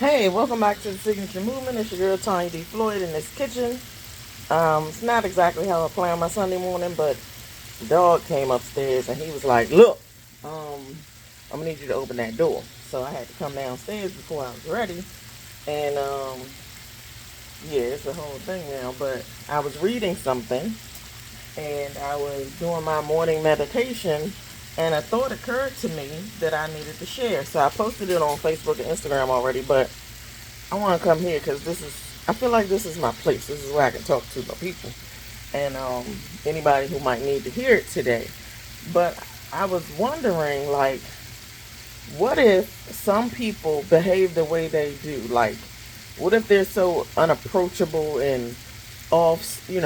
Hey, welcome back to the Signature Movement. It's your girl Tanya D. Floyd in this kitchen. It's not exactly how I plan my Sunday morning, but the dog came upstairs and he was like, "Look, I'm gonna need you to open that door." So I had to come downstairs before I was ready, and yeah, it's a whole thing now. But I was reading something and I was doing my morning meditation, and a thought occurred to me that I needed to share. So I posted it on Facebook and Instagram already, but I want to come here because I feel like this is my place. This is where I can talk to the people and anybody who might need to hear it today. But I was wondering, like, what if some people behave the way they do? Like, what if they're so unapproachable and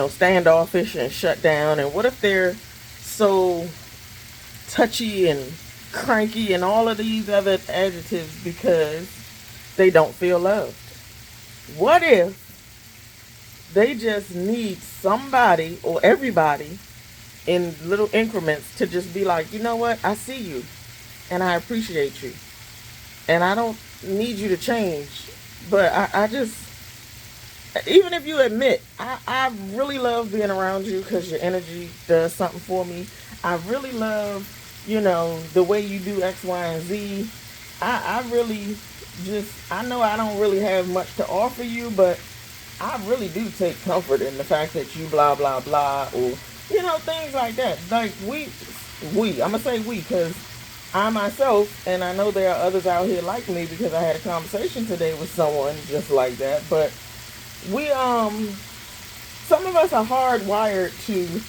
standoffish and shut down? And what if they're so touchy and cranky and all of these other adjectives because they don't feel loved? What if they just need somebody or everybody in little increments to just be like, you know what, I see you and I appreciate you and I don't need you to change, but I just, even if you admit, I really love being around you because your energy does something for me. I really love, the way you do X, Y, and Z. I really I know I don't really have much to offer you, but I really do take comfort in the fact that you blah, blah, blah, or, things like that. Like, I'm going to say we, because I myself, and I know there are others out here like me because I had a conversation today with someone just like that, but we, some of us are hardwired to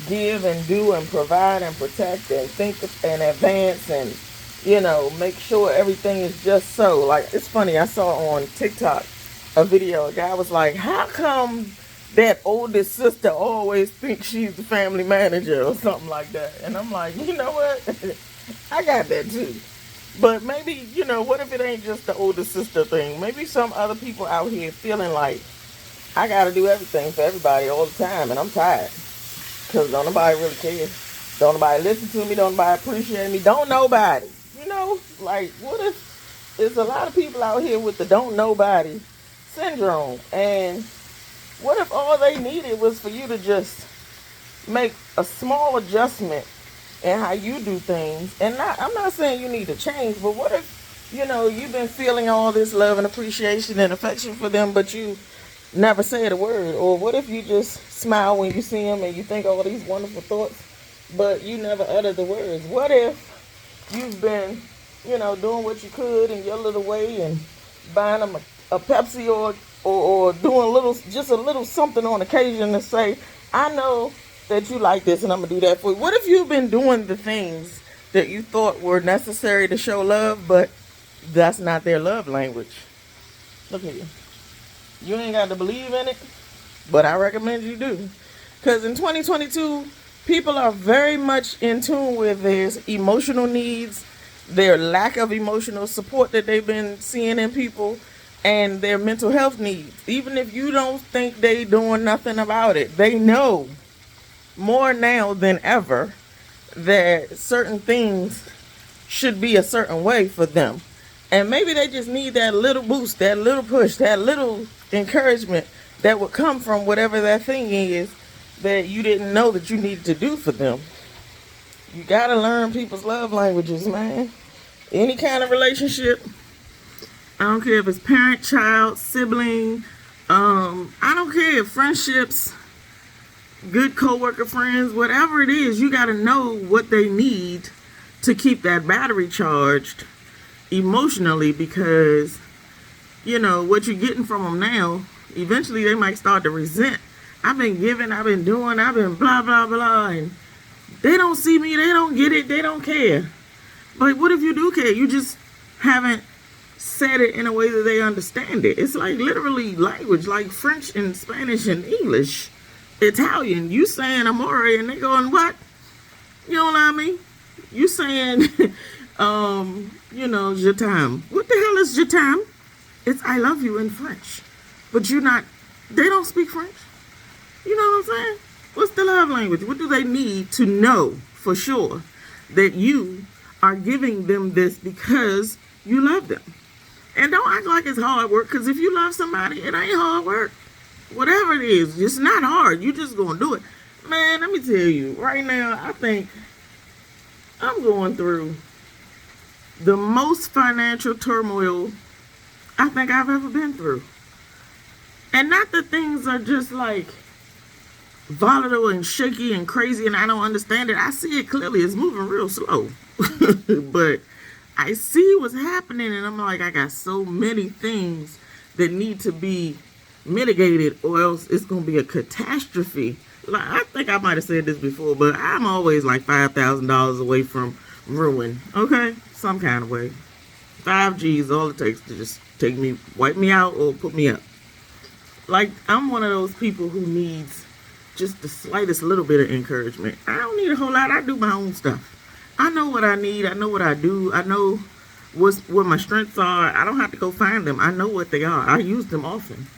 give and do and provide and protect and think and advance and, make sure everything is just so. Like, it's funny, I saw on TikTok a video, a guy was like, how come that oldest sister always thinks she's the family manager or something like that? And I'm like, you know what? I got that too. But maybe, what if it ain't just the older sister thing? Maybe some other people out here feeling like, I gotta do everything for everybody all the time, and I'm tired. Because don't nobody really care. Don't nobody listen to me. Don't nobody appreciate me. Don't nobody. Like, what if there's a lot of people out here with the don't nobody syndrome? And what if all they needed was for you to just make a small adjustment in how you do things? And I'm not saying you need to change, but what if, you've been feeling all this love and appreciation and affection for them, but you never said a word? Or what if you just smile when you see them and you think all these wonderful thoughts, but you never utter the words? What if you've been, doing what you could in your little way and buying them a Pepsi or doing just a little something on occasion to say, I know that you like this and I'm going to do that for you? What if you've been doing the things that you thought were necessary to show love, but that's not their love language? Look at you. You ain't got to believe in it, but I recommend you do. Because in 2022, people are very much in tune with their emotional needs, their lack of emotional support that they've been seeing in people, and their mental health needs. Even if you don't think they doing nothing about it, they know more now than ever that certain things should be a certain way for them. And maybe they just need that little boost, that little push, that little encouragement that would come from whatever that thing is that you didn't know that you needed to do for them. You gotta learn people's love languages, man. Any kind of relationship. I don't care if it's parent, child, sibling. I don't care if friendships, good coworker friends, whatever it is, you gotta know what they need to keep that battery charged emotionally, because what you're getting from them now, eventually they might start to resent. I've been giving, I've been doing, I've been blah blah blah, and they don't see me, they don't get it, they don't care. But what if you do care? You just haven't said it in a way that they understand it. It's like literally language, like French and Spanish and English, Italian. You saying amore and they going, what? You don't love me? You saying je t'aime. What the hell is je t'aime? It's I love you in French. But they don't speak French. You know what I'm saying? What's the love language? What do they need to know for sure that you are giving them this because you love them? And don't act like it's hard work, because if you love somebody, it ain't hard work. Whatever it is, it's not hard. You just gonna do it. Man, let me tell you, right now, I think I'm going through the most financial turmoil I think I've ever been through. And not that things are just like volatile and shaky and crazy and I don't understand it. I see it clearly. It's moving real slow. But I see what's happening and I'm like, I got so many things that need to be mitigated or else it's going to be a catastrophe. Like, I think I might have said this before, but I'm always like $5,000 away from ruin. Okay? Some kind of way. 5G's all it takes to just wipe me out or put me up. Like, I'm one of those people who needs just the slightest little bit of encouragement. I don't need a whole lot. I do my own stuff. I know what I need. I know what I do. I know what my strengths are. I don't have to go find them. I know what they are. I use them often.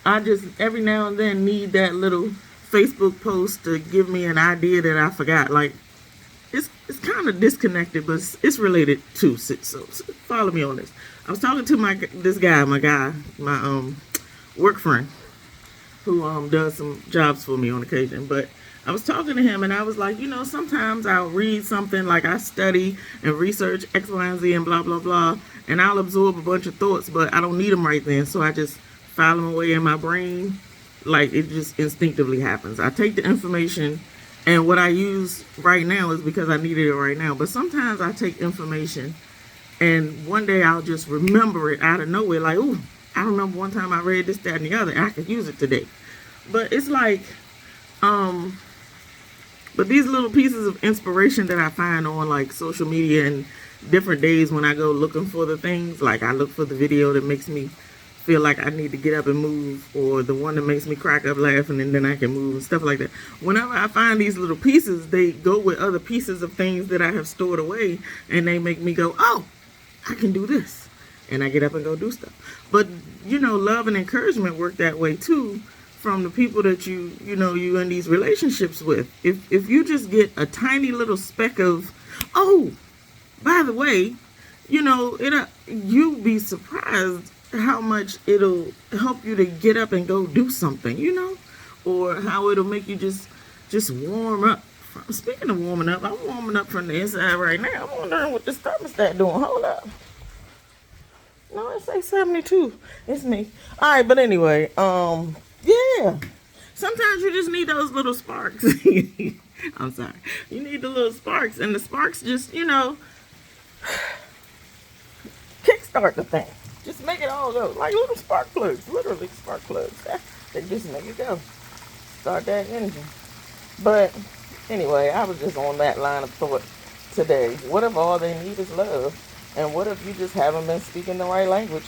I just every now and then need that little Facebook post to give me an idea that I forgot. Like, it's kind of disconnected, but it's related too. So follow me on this. I was talking to my work friend who does some jobs for me on occasion. But I was talking to him and I was like, sometimes I'll read something, like I study and research X, Y, and Z and blah, blah, blah, and I'll absorb a bunch of thoughts, but I don't need them right then. So I just file them away in my brain. Like, it just instinctively happens. I take the information, and what I use right now is because I needed it right now. But sometimes I take information and one day I'll just remember it out of nowhere. Like, ooh, I remember one time I read this, that, and the other. And I could use it today. But it's like, but these little pieces of inspiration that I find on like social media and different days when I go looking for the things, like I look for the video that makes me feel like I need to get up and move, or the one that makes me crack up laughing and then I can move and stuff like that. Whenever I find these little pieces, they go with other pieces of things that I have stored away and they make me go, oh, I can do this. And I get up and go do stuff. But, love and encouragement work that way too, from the people that you in these relationships with. If you just get a tiny little speck of, oh, by the way, you'd be surprised how much it'll help you to get up and go do something, or how it'll make you just warm up. Speaking of warming up, I'm warming up from the inside right now. I'm wondering what this thermostat doing. Hold up. No, it says 72. It's me. All right, but anyway, yeah. Sometimes you just need those little sparks. I'm sorry. You need the little sparks, and the sparks just, kickstart the thing. Just make it all go. Like little spark plugs. Literally spark plugs. They just make it go. Start that engine. But anyway, I was just on that line of thought today. What if all they need is love? And what if you just haven't been speaking the right language?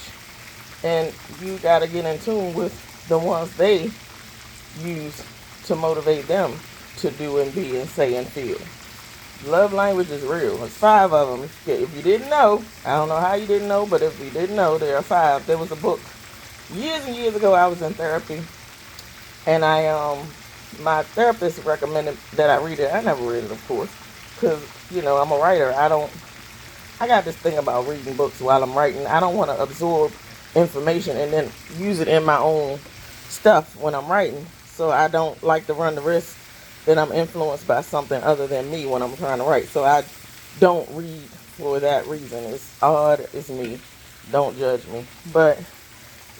And you got to get in tune with the ones they use to motivate them to do and be and say and feel. Love language is real. There's 5 of them. If you didn't know, I don't know how you didn't know, but if you didn't know, there are 5. There was a book years and years ago. I was in therapy, and my therapist recommended that I read it. I never read it, of course, because I'm a writer. I got this thing about reading books while I'm writing. I don't want to absorb information and then use it in my own stuff when I'm writing. So I don't like to run the risk that I'm influenced by something other than me when I'm trying to write. So I don't read for that reason. It's odd. It's me. Don't judge me. But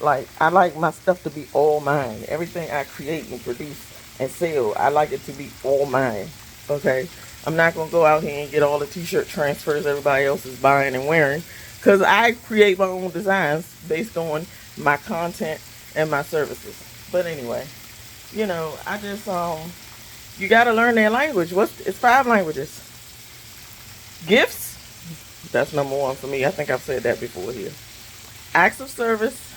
I like my stuff to be all mine. Everything I create and produce and sell, I like it to be all mine. Okay? I'm not going to go out here and get all the t-shirt transfers everybody else is buying and wearing, because I create my own designs based on my content and my services. But anyway, I just, you got to learn their language. It's 5 languages. Gifts, that's number 1 for me. I think I've said that before here. Acts of service,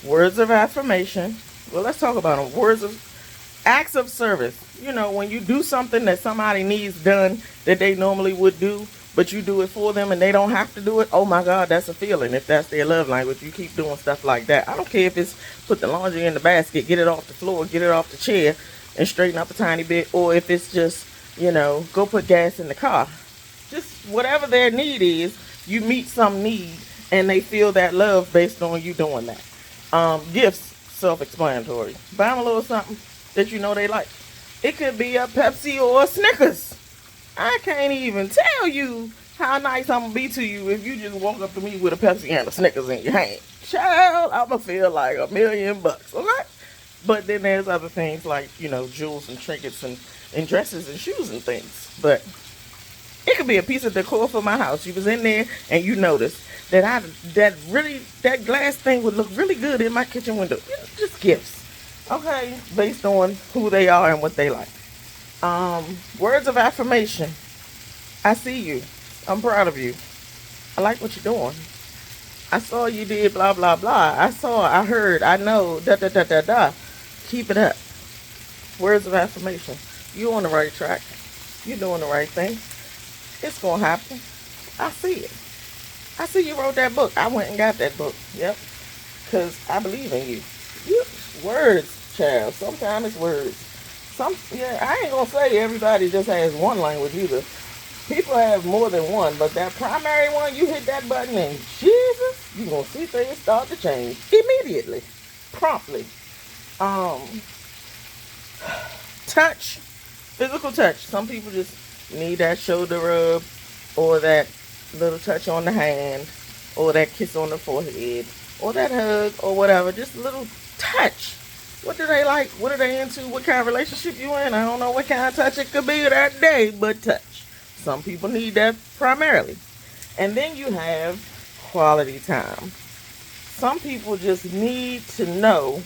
words of affirmation. Well, let's talk about them. Acts of service. When you do something that somebody needs done that they normally would do, but you do it for them and they don't have to do it. Oh my God, that's a feeling. If that's their love language, you keep doing stuff like that. I don't care if it's put the laundry in the basket, get it off the floor, get it off the chair and straighten up a tiny bit, or if it's just, go put gas in the car. Just whatever their need is, you meet some need and they feel that love based on you doing that. Gifts, self-explanatory. Buy them a little something that you know they like. It could be a Pepsi or a Snickers. I can't even tell you how nice I'm gonna be to you if you just walk up to me with a Pepsi and a Snickers in your hand. Child, I'ma feel like $1,000,000, okay? But then there's other things like, jewels and trinkets and dresses and shoes and things. But it could be a piece of decor for my house. You was in there and you noticed that glass thing would look really good in my kitchen window. Just gifts, okay, based on who they are and what they like. Words of affirmation. I see you. I'm proud of you. I like what you're doing. I saw you did blah blah blah. I heard, I know, da da da da da. Keep it up. Words of affirmation. You on the right track. You're doing the right thing. It's gonna happen. I see it. I see you wrote that book. I went and got that book. Yep. Because I believe in you. Words, child. Sometimes it's words. I ain't gonna say everybody just has one language either. People have more than one, but that primary one, you hit that button and Jesus, you're gonna see things start to change immediately, promptly. Touch, physical touch. Some people just need that shoulder rub, or that little touch on the hand, or that kiss on the forehead, or that hug, or whatever. Just a little touch. What do they like? What are they into? What kind of relationship you in? I don't know what kind of touch it could be that day, but touch. Some people need that primarily. And then you have quality time. Some people just need to know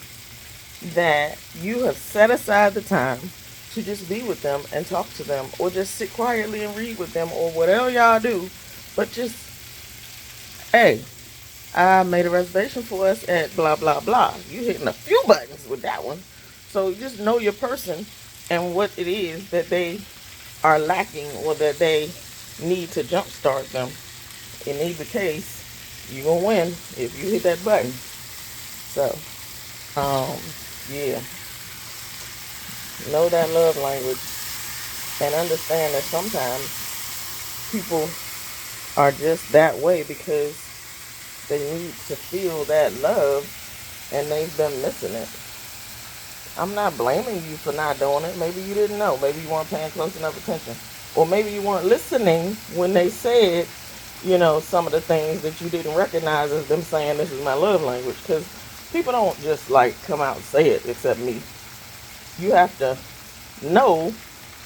that you have set aside the time to just be with them and talk to them, or just sit quietly and read with them, or whatever y'all do. But just, hey, I made a reservation for us at blah, blah, blah. You hitting a few buttons with that one. So just know your person and what it is that they are lacking, or that they need to jumpstart them. In either case, you're going to win if you hit that button. So, yeah. Know that love language and understand that sometimes people are just that way because they need to feel that love and they've been missing it. I'm not blaming you for not doing it. Maybe you didn't know. Maybe you weren't paying close enough attention. Or maybe you weren't listening when they said, some of the things that you didn't recognize as them saying this is my love language. Because people don't just come out and say it except me. You have to know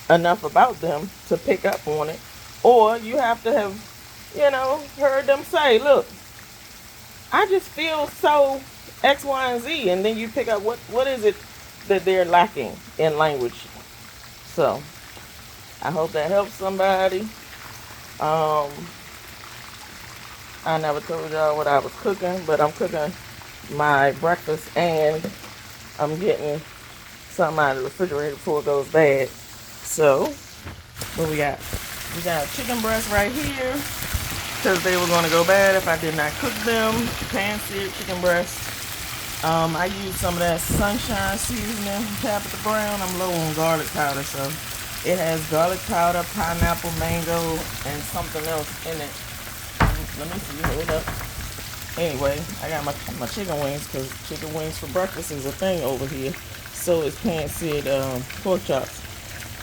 enough about them to pick up on it. Or you have to have, heard them say, look, I just feel so X, Y, and Z. And then you pick up what is it that they're lacking in language. So, I hope that helps somebody. I never told y'all what I was cooking, but I'm cooking my breakfast and I'm getting something out of the refrigerator before it goes bad. So, what we got? We got chicken breasts right here, because they were going to go bad if I did not cook them. Pan-seared chicken breasts. I use some of that sunshine seasoning, Tabitha Brown. I'm low on garlic powder, so it has garlic powder, pineapple, mango, and something else in it. Let me see, hold up. Anyway, I got my chicken wings, because chicken wings for breakfast is a thing over here. So is pan-seared pork chops,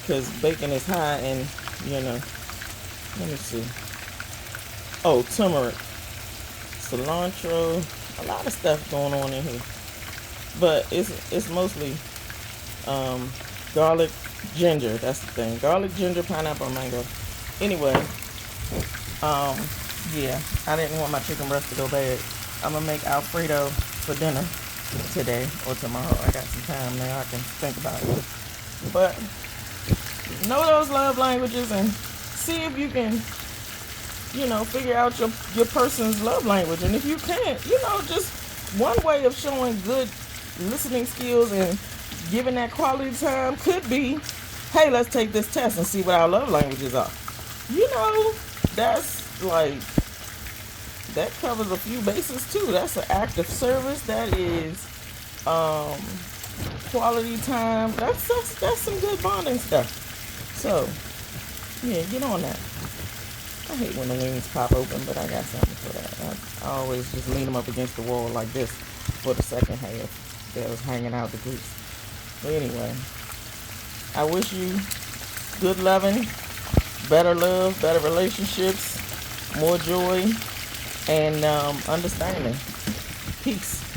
because bacon is high and, let me see. Oh, turmeric, cilantro, a lot of stuff going on in here. But it's mostly garlic, ginger, that's the thing. Garlic, ginger, pineapple, mango. Anyway, yeah, I didn't want my chicken breast to go bad. I'm going to make Alfredo for dinner today or tomorrow. I got some time now, I can think about it. But know those love languages and see if you can, figure out your person's love language. And if you can't, just one way of showing good listening skills and giving that quality time could be, hey, let's take this test and see what our love languages are. That's that covers a few bases too. That's an act of service. That is quality time. That's some good bonding stuff. So, yeah, get on that. I hate when the wings pop open, but I got something for that. I always just lean them up against the wall like this for the second half that was hanging out the grease. But anyway, I wish you good loving, better love, better relationships, more joy, and understanding. Peace.